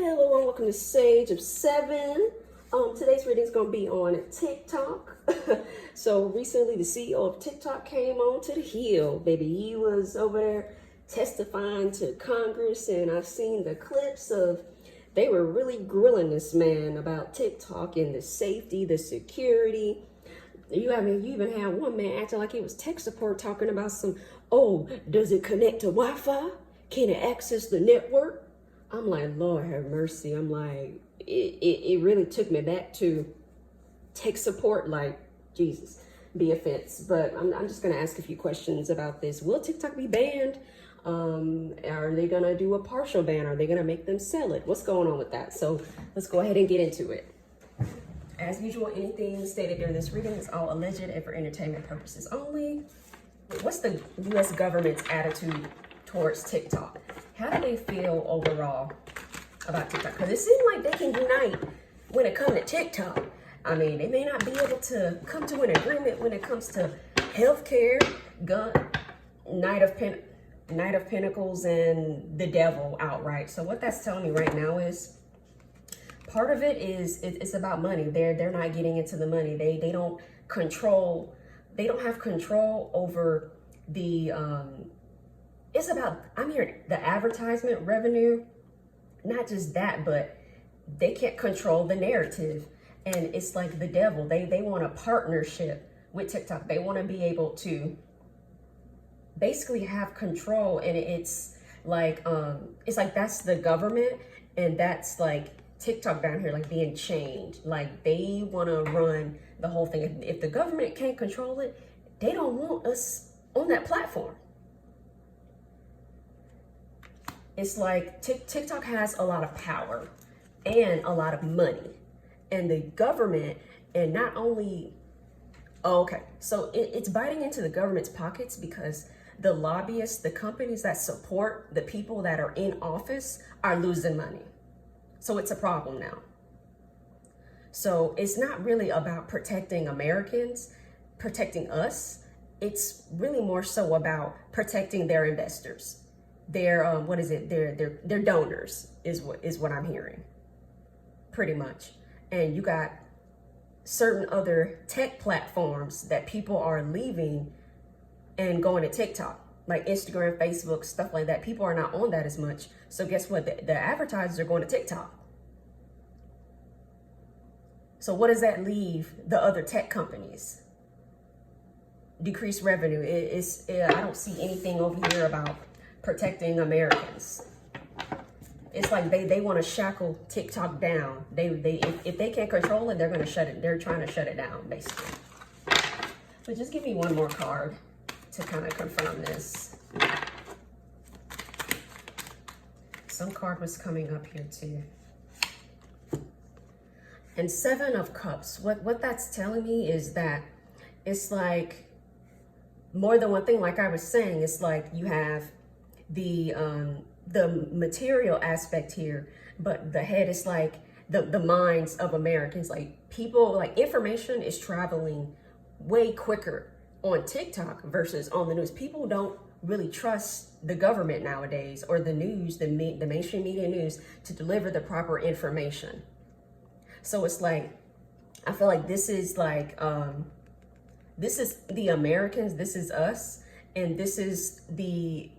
Hello and welcome to Sage of Seven. Today's reading is going to be on TikTok. So recently the CEO of TikTok came on to the Hill, baby. He was over there testifying to Congress, and I've seen the clips of they were really grilling this man about TikTok and the safety, the security. You even had one man acting like he was tech support talking about does it connect to Wi-Fi? Can it access the network? I'm like, Lord have mercy. I'm like, it really took me back to tech support, like, Jesus, be offense. But I'm just going to ask a few questions about this. Will TikTok be banned? Are they going to do a partial ban? Are they going to make them sell it? What's going on with that? So let's go ahead and get into it. As usual, anything stated during this reading is all alleged and for entertainment purposes only. What's the U.S. government's attitude towards TikTok? How do they feel overall about TikTok? Because it seems like they can unite when it comes to TikTok. I mean, they may not be able to come to an agreement when it comes to healthcare, gun, Knight of Pentacles, and the devil outright. So what that's telling me right now is part of it is it's about money. They're not getting into the money. They don't control. They don't have control over the. It's about, I'm hearing the advertisement revenue, not just that, but they can't control the narrative. And it's like the devil. They want a partnership with TikTok. They want to be able to basically have control. And it's like that's the government, and that's like TikTok down here, like being chained. Like they want to run the whole thing. If the government can't control it, they don't want us on that platform. It's like TikTok has a lot of power and a lot of money, and the government, and not only, so it's biting into the government's pockets because the lobbyists, the companies that support the people that are in office are losing money. So it's a problem now. So it's not really about protecting Americans, protecting us. It's really more so about protecting their investors. Their their donors is what I'm hearing, pretty much. And you got certain other tech platforms that people are leaving and going to TikTok, like Instagram, Facebook, stuff like that. People are not on that as much. So guess what? The advertisers are going to TikTok. So what does that leave the other tech companies? Decreased revenue. I don't see anything over here about protecting Americans. It's like they want to shackle TikTok down. If they can't control it, they're going to shut it. They're trying to shut it down, basically. But just give me one more card to kind of confirm this. Some card was coming up here too. And Seven of Cups. What that's telling me is that it's like more than one thing. Like I was saying, it's like you have the material aspect here, but the head is like the minds of Americans. Like people, like information is traveling way quicker on TikTok versus on the news. People don't really trust the government nowadays, or the news, the mainstream media news, to deliver the proper information. So it's like, I feel like this is like this is the Americans, this is us. And this is the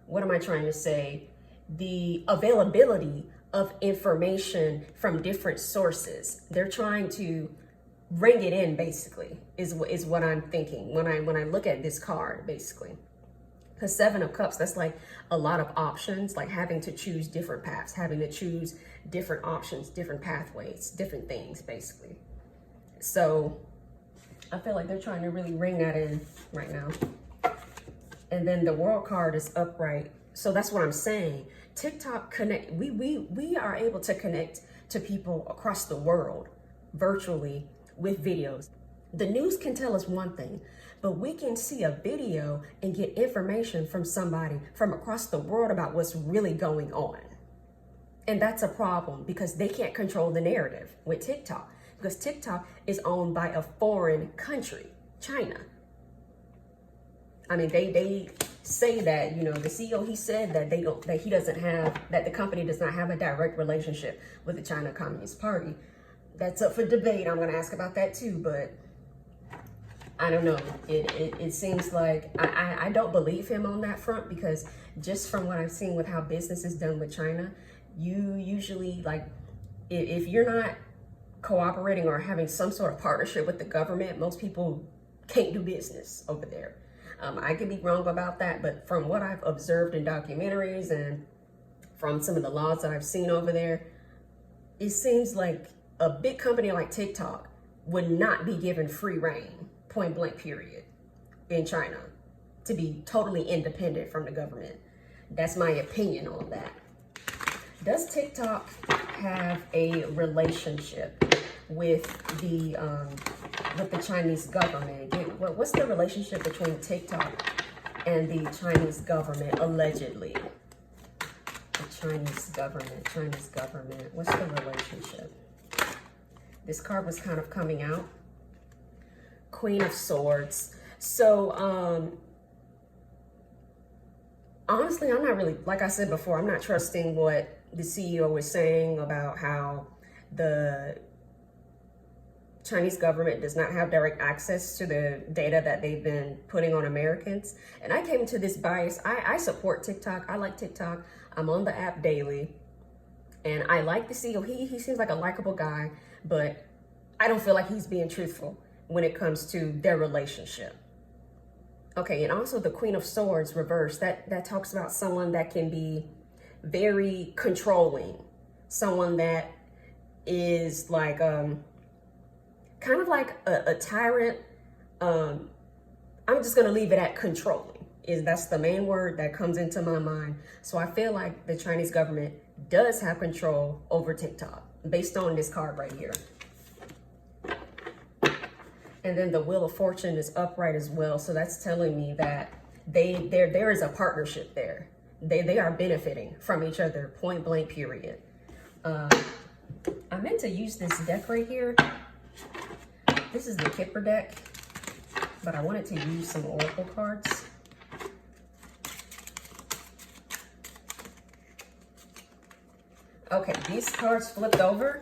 what am I trying to say? The availability of information from different sources. They're trying to bring it in, basically, is what I'm thinking when I look at this card, basically. Because Seven of Cups, that's like a lot of options, like having to choose different paths, having to choose different options, different pathways, different things, basically. So I feel like they're trying to really ring that in right now. And then the World card is upright. So that's what I'm saying. TikTok connect. We are able to connect to people across the world virtually with videos. The news can tell us one thing, but we can see a video and get information from somebody from across the world about what's really going on. And that's a problem because they can't control the narrative with TikTok, because TikTok is owned by a foreign country, China. I mean, they say that, you know, the CEO, he said that that the company does not have a direct relationship with the China Communist Party. That's up for debate. I'm going to ask about that too, but I don't know. It seems like I don't believe him on that front, because just from what I've seen with how business is done with China, you usually, like, if you're not cooperating or having some sort of partnership with the government, most people can't do business over there. I could be wrong about that, but from what I've observed in documentaries and from some of the laws that I've seen over there, it seems like a big company like TikTok would not be given free reign, point blank period, in China, to be totally independent from the government. That's my opinion on that. Does TikTok have a relationship with the Chinese government? What's the relationship between TikTok and the Chinese government, allegedly? The Chinese government, what's the relationship? This card was kind of coming out. Queen of Swords. So, honestly, I'm not really, like I said before, I'm not trusting what the CEO was saying about how the Chinese government does not have direct access to the data that they've been putting on Americans. And I came to this bias. I support TikTok. I like TikTok. I'm on the app daily. And I like the CEO. He seems like a likable guy, but I don't feel like he's being truthful when it comes to their relationship. Okay, and also the Queen of Swords reversed. That talks about someone that can be very controlling. Someone that is like kind of like a tyrant. I'm just gonna leave it at controlling. That's the main word that comes into my mind. So I feel like the Chinese government does have control over TikTok based on this card right here. And then the Wheel of Fortune is upright as well. So that's telling me that there is a partnership there. They are benefiting from each other, point blank period. I meant to use this deck right here. This is the Kipper deck, but I wanted to use some Oracle cards. Okay, these cards flipped over.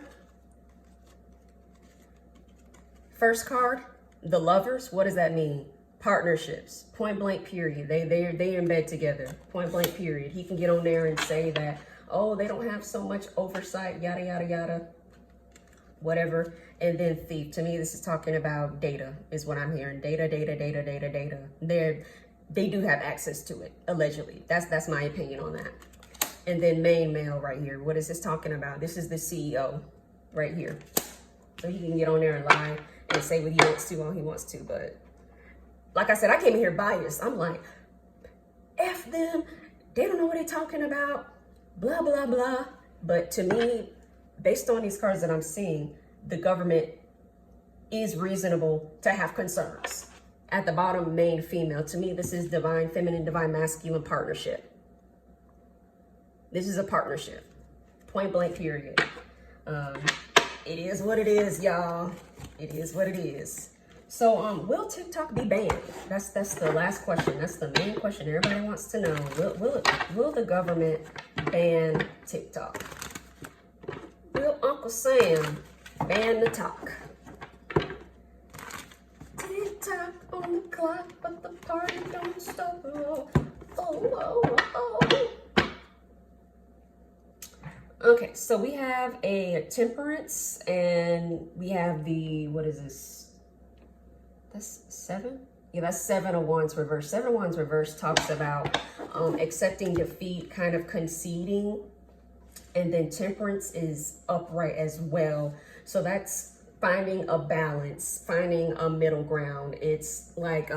First card, the Lovers. What does that mean? Partnerships, point blank period. They in bed together, point blank period. He can get on there and say that, oh, they don't have so much oversight, yada, yada, yada, whatever. And then Thief. To me, this is talking about data, is what I'm hearing. Data. They do have access to it, allegedly. That's my opinion on that. And then Main Male right here. What is this talking about? This is the CEO right here. So he can get on there and lie and say what he wants to, all he wants to. But like I said, I came in here biased. I'm like, F them. They don't know what they're talking about. Blah, blah, blah. But to me, based on these cards that I'm seeing, the government is reasonable to have concerns. At the bottom, main female. To me, this is divine feminine, divine masculine partnership. This is a partnership. Point blank period. It is what it is, y'all. It is what it is. So, will TikTok be banned? That's the last question. That's the main question everybody wants to know. Will the government ban TikTok? Will Uncle Sam ban the talk? Tick-tock on the clock, but the party don't stop. Oh, oh, oh, oh. Okay, so we have a Temperance, and we have the, what is this? That's 7? Yeah, that's 7 of Wands reverse. 7 of Wands reverse talks about accepting defeat, kind of conceding. And then Temperance is upright as well. So that's finding a balance, finding a middle ground. It's like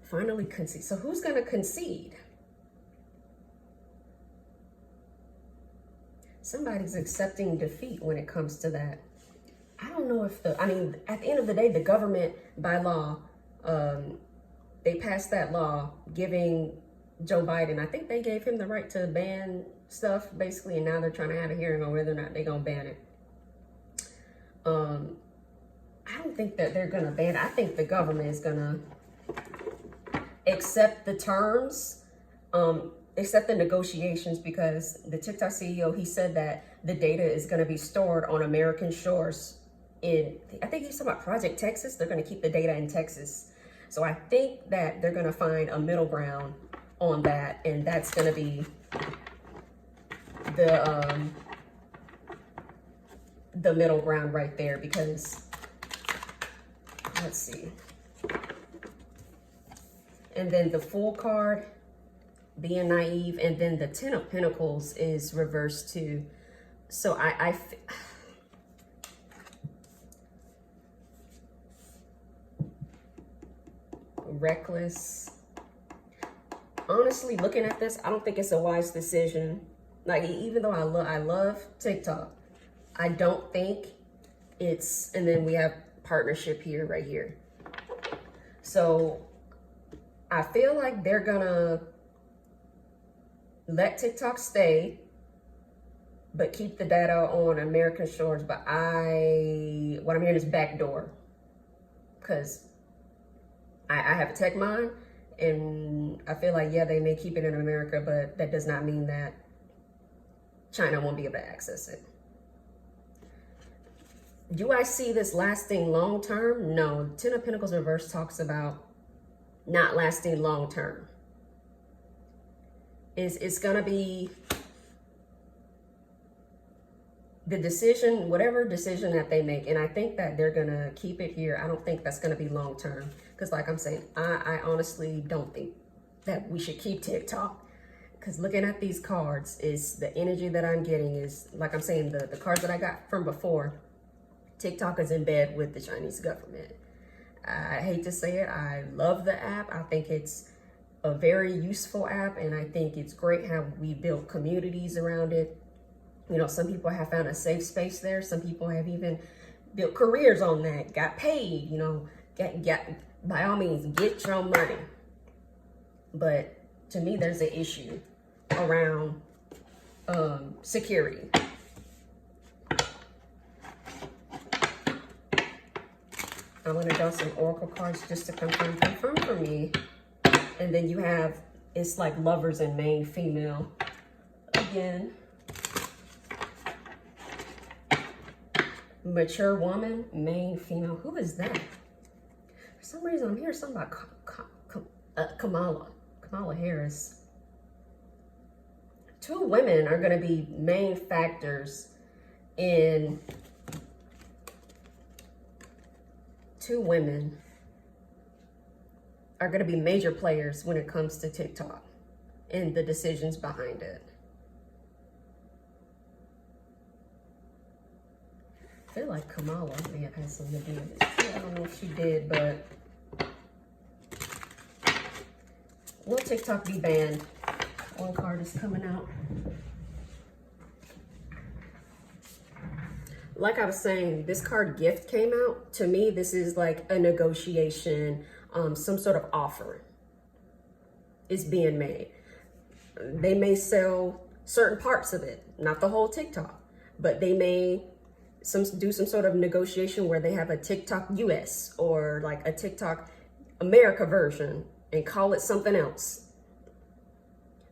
finally concede. So who's going to concede? Somebody's accepting defeat when it comes to that. I don't know if at the end of the day, the government, by law, they passed that law giving Joe Biden, I think they gave him the right to ban stuff, basically, and now they're trying to have a hearing on whether or not they're going to ban it. I don't think that they're going to ban it. I think the government is going to accept the terms, accept the negotiations, because the TikTok CEO, he said that the data is going to be stored on American shores in, I think he's talking about Project Texas. They're going to keep the data in Texas. So I think that they're going to find a middle ground on that, and that's going to be the middle ground right there, because let's see. And then the Fool card, being naive, and then the Ten of Pentacles is reversed too. So reckless. Honestly, looking at this, I don't think it's a wise decision. Like, even though I love TikTok, I don't think it's, and then we have partnership here, right here. So I feel like they're gonna let TikTok stay, but keep the data on American shores. But what I'm hearing is backdoor, because I have a tech mind, and I feel like, yeah, they may keep it in America, but that does not mean that China won't be able to access it. Do I see this lasting long term? No. Ten of Pentacles reverse talks about not lasting long term. It's gonna be the decision, whatever decision that they make, and I think that they're gonna keep it here. I don't think that's gonna be long term, because like I'm saying, I honestly don't think that we should keep TikTok. Because looking at these cards, is the energy that I'm getting is, like I'm saying, the cards that I got from before, TikTok is in bed with the Chinese government. I hate to say it, I love the app. I think it's a very useful app, and I think it's great how we built communities around it. You know, some people have found a safe space there. Some people have even built careers on that, got paid, you know, get by all means, get your money. But to me, there's an issue around security. I'm going to draw some oracle cards just to confirm for me. And then you have, it's like lovers and main female again. Mature woman, main female. Who is that? For some reason, I'm hearing something about Kamala Harris. Two women are going to be main factors in, two women are going to be major players when it comes to TikTok and the decisions behind it. I feel like Kamala may have had something to do with it. I don't know if she did, but will TikTok be banned? One card is coming out. Like I was saying, this card gift came out. To me, this is like a negotiation, some sort of offer is being made. They may sell certain parts of it, not the whole TikTok, but they may do some sort of negotiation where they have a TikTok US or like a TikTok America version and call it something else.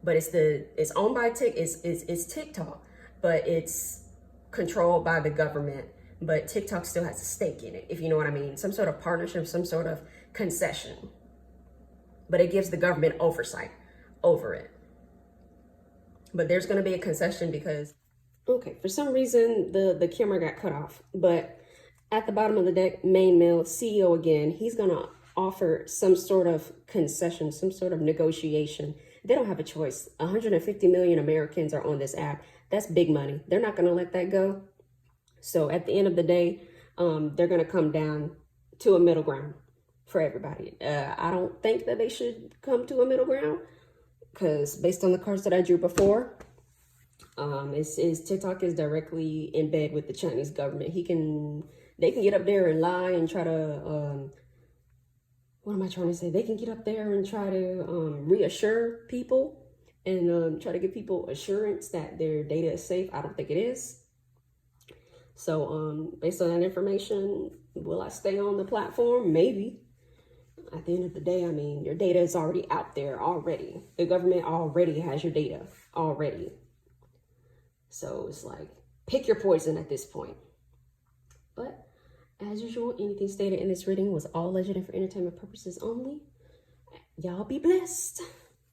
But it's owned by it's TikTok, but it's controlled by the government. But TikTok still has a stake in it, if you know what I mean. Some sort of partnership, some sort of concession. But it gives the government oversight over it. But there's going to be a concession because, okay, for some reason the camera got cut off. But at the bottom of the deck, main male, CEO again, he's going to offer some sort of concession, some sort of negotiation. They don't have a choice. 150 million Americans are on this app. That's big money. They're not going to let that go. So at the end of the day, they're going to come down to a middle ground for everybody. I don't think that they should come to a middle ground because based on the cards that I drew before, TikTok is directly in bed with the Chinese government. They can get up there and lie and try to, what am I trying to say? They can get up there and try to reassure people and try to give people assurance that their data is safe. I don't think it is. So based on that information, will I stay on the platform? Maybe. At the end of the day, I mean, your data is already out there already. The government already has your data already. So it's like, pick your poison at this point. But as usual, anything stated in this reading was all legend and for entertainment purposes only. Y'all be blessed.